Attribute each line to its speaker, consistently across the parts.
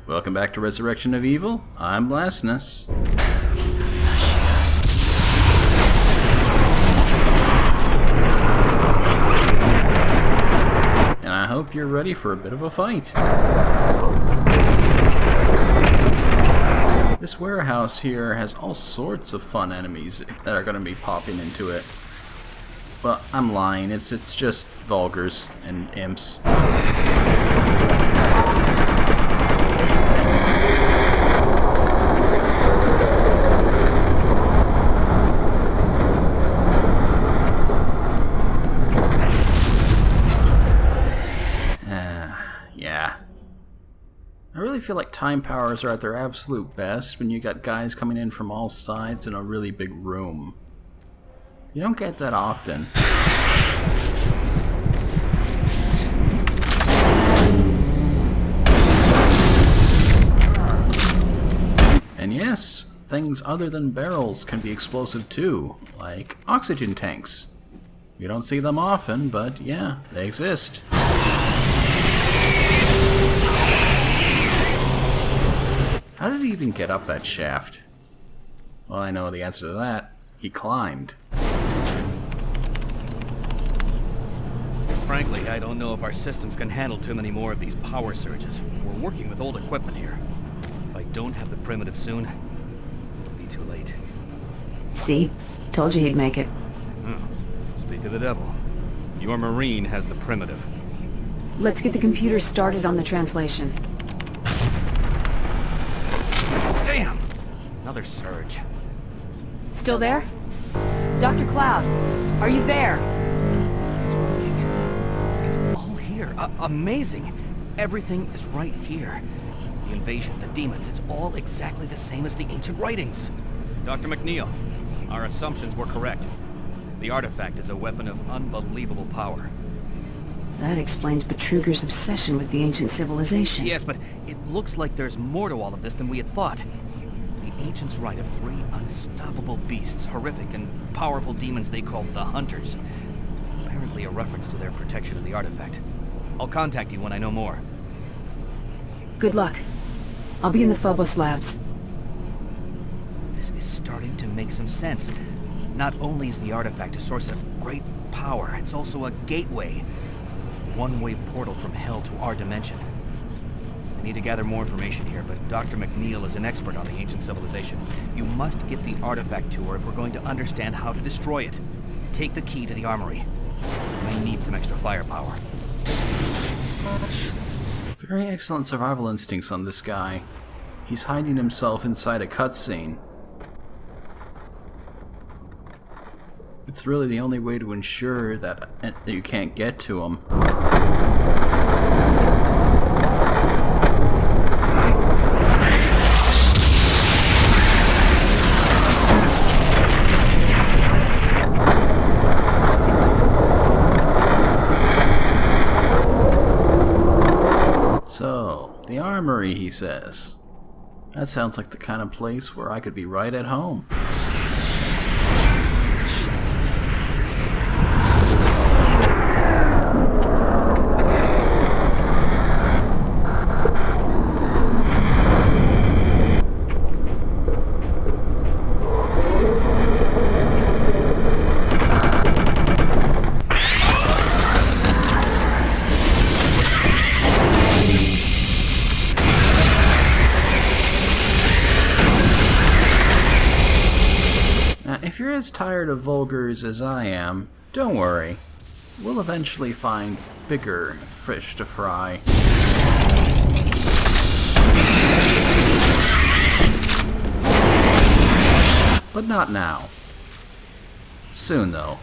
Speaker 1: Welcome back to Resurrection of Evil. I'm Blasness. And I hope you're ready for a bit of a fight. This warehouse here has all sorts of fun enemies that are going to be popping into it. Well, I'm lying. It's just Vulgars and imps. Yeah. I really feel like time powers are at their absolute best when you got guys coming in from all sides in a really big room. You don't get that often. And yes, things other than barrels can be explosive too, like oxygen tanks. You don't see them often, but yeah, they exist. How did he even get up that shaft? Well, I know the answer to that. He climbed.
Speaker 2: Frankly, I don't know if our systems can handle too many more of these power surges. We're working with old equipment here. If I don't have the primitive soon, it'll be too late.
Speaker 3: See? Told you he'd make it.
Speaker 2: Speak of the devil. Your Marine has the primitive.
Speaker 3: Let's get the computer started on the translation.
Speaker 2: Damn! Another surge.
Speaker 3: Still there? Dr. Cloud, are you there?
Speaker 2: It's working. It's all here. Amazing. Everything is right here. The invasion, the demons, it's all exactly the same as the ancient writings. Dr. McNeil, our assumptions were correct. The artifact is a weapon of unbelievable power.
Speaker 3: That explains Betruger's obsession with the ancient civilization.
Speaker 2: Yes, but it looks like there's more to all of this than we had thought. The ancients write of 3 unstoppable beasts, horrific and powerful demons they called the Hunters. Apparently a reference to their protection of the artifact. I'll contact you when I know more.
Speaker 3: Good luck. I'll be in the Phobos labs.
Speaker 2: This is starting to make some sense. Not only is the artifact a source of great power, it's also a gateway. A one-way portal from hell to our dimension. I need to gather more information here, but Dr. McNeil is an expert on the ancient civilization. You must get the artifact to her if we're going to understand how to destroy it. Take the key to the armory. We may need some extra firepower.
Speaker 1: Very excellent survival instincts on this guy. He's hiding himself inside a cutscene. It's really the only way to ensure that you can't get to him. So, the armory, he says. That sounds like the kind of place where I could be right at home. If you're as tired of Vulgars as I am, don't worry. We'll eventually find bigger fish to fry. But not now. Soon, though.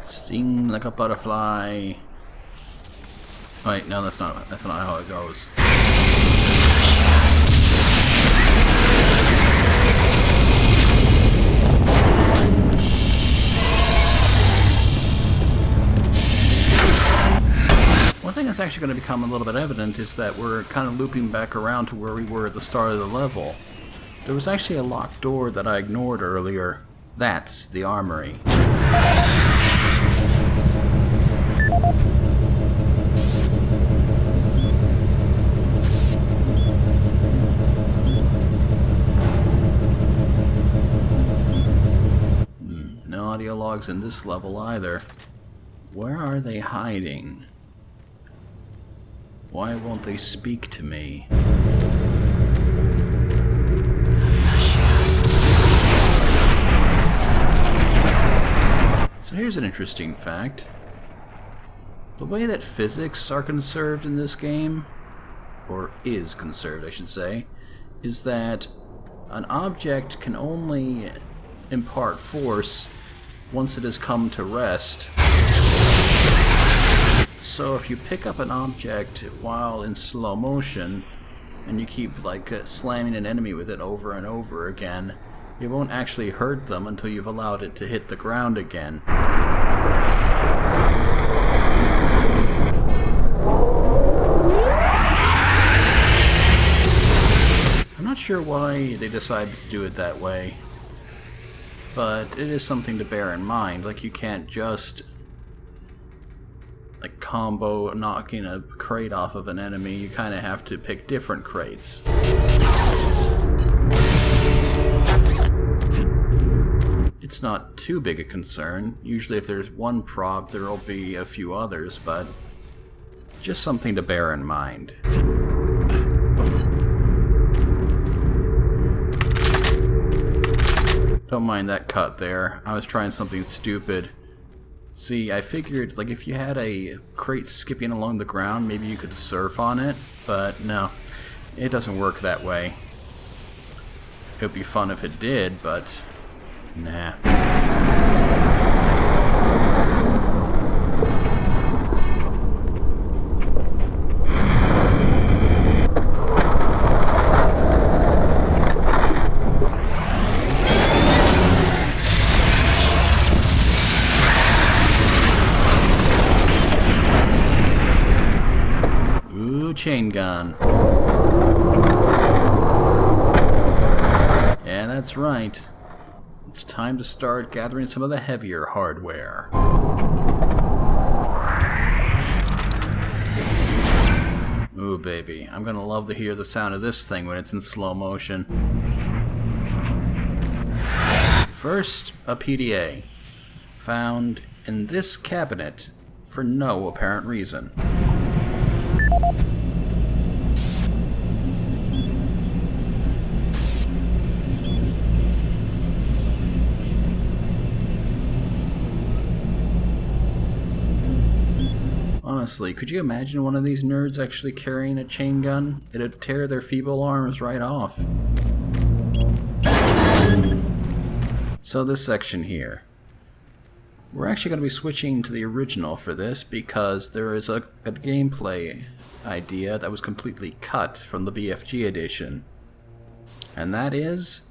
Speaker 1: Sting like a butterfly. Wait, no, that's not how it goes. One thing that's actually going to become a little bit evident is that we're kind of looping back around to where we were at the start of the level. There was actually a locked door that I ignored earlier. That's the armory. No audio logs in this level either. Where are they hiding? Why won't they speak to me? So here's an interesting fact. The way that physics are conserved in this game, or is conserved I should say, is that an object can only impart force once it has come to rest. So if you pick up an object while in slow motion and you keep like slamming an enemy with it over and over again, you won't actually hurt them until you've allowed it to hit the ground again. I'm not sure why they decided to do it that way, but it is something to bear in mind. Like, you can't just like combo knocking a crate off of an enemy. You kind of have to pick different crates. It's not too big a concern. Usually if there's one prop, there will be a few others, but just something to bear in mind. Don't mind that cut there. I was trying something stupid. See, I figured, like, if you had a crate skipping along the ground, maybe you could surf on it, but no, it doesn't work that way. It would be fun if it did, but nah. Chain gun. Yeah, that's right. It's time to start gathering some of the heavier hardware. Ooh, baby. I'm gonna love to hear the sound of this thing when it's in slow motion. First, a PDA. Found in this cabinet for no apparent reason. Honestly, could you imagine one of these nerds actually carrying a chain gun? It'd tear their feeble arms right off. So this section here. We're actually going to be switching to the original for this because there is a gameplay idea that was completely cut from the BFG edition. And that is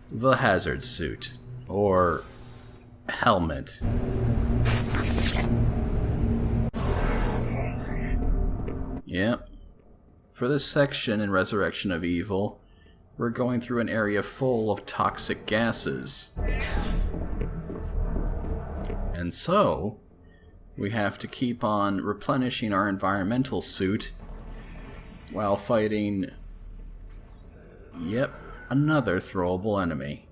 Speaker 1: the hazard suit, or helmet. Yep. For this section in Resurrection of Evil, we're going through an area full of toxic gases. And so, we have to keep on replenishing our environmental suit while fighting, yep, another throwable enemy.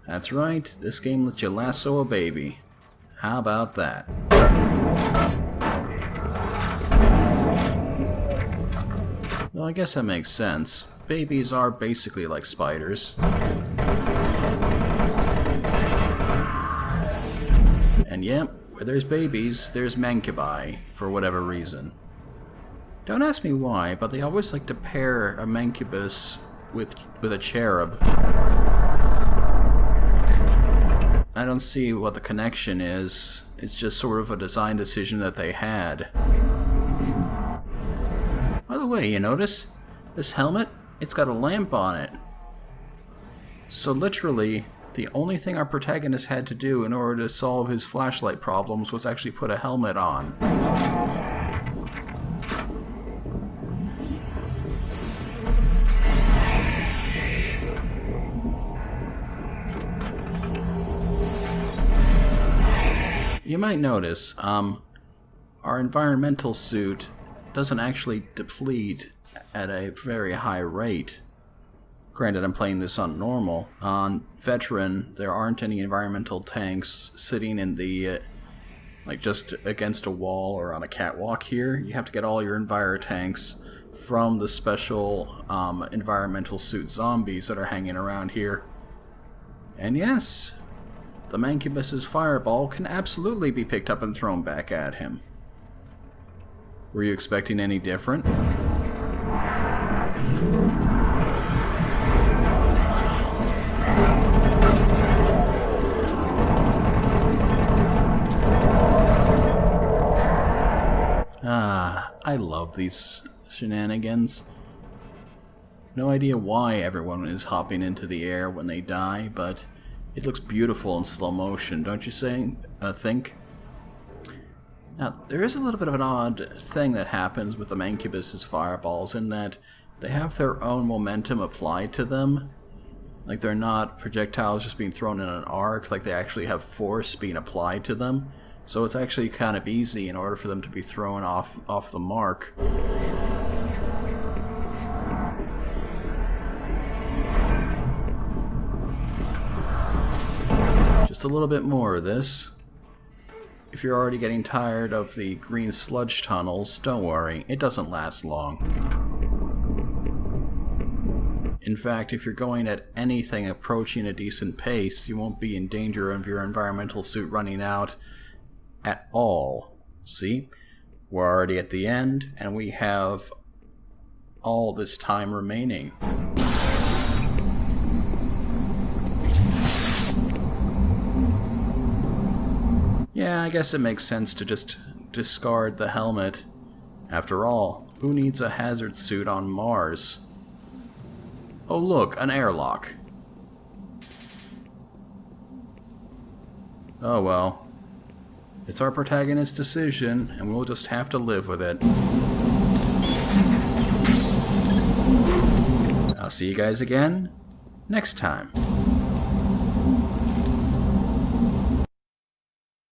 Speaker 1: That's right, this game lets you lasso a baby. How about that? Well, I guess that makes sense. Babies are basically like spiders. And yep, where there's babies, there's mancubi, for whatever reason. Don't ask me why, but they always like to pair a mancubus with a cherub. I don't see what the connection is. It's just sort of a design decision that they had. By the way, you notice? This helmet, it's got a lamp on it. So literally, the only thing our protagonist had to do in order to solve his flashlight problems was actually put a helmet on. you might notice, our environmental suit doesn't actually deplete at a very high rate. Granted, I'm playing this on normal. On veteran, there aren't any environmental tanks sitting in the, like just against a wall or on a catwalk here. You have to get all your enviro tanks from the special environmental suit zombies that are hanging around here. And yes, the Mancubus's fireball can absolutely be picked up and thrown back at him. Were you expecting any different? I love these shenanigans. No idea why everyone is hopping into the air when they die, but it looks beautiful in slow motion, don't you think? Now, there is a little bit of an odd thing that happens with the Mancubus's fireballs in that they have their own momentum applied to them. Like they're not projectiles just being thrown in an arc, like they actually have force being applied to them. So it's actually kind of easy in order for them to be thrown off the mark. Just a little bit more of this. If you're already getting tired of the green sludge tunnels, don't worry, it doesn't last long. In fact, if you're going at anything approaching a decent pace, you won't be in danger of your environmental suit running out at all. See? We're already at the end, and we have all this time remaining. Yeah, I guess it makes sense to just discard the helmet. After all, who needs a hazard suit on Mars? Oh look, an airlock. Oh well. It's our protagonist's decision, and we'll just have to live with it. I'll see you guys again next time.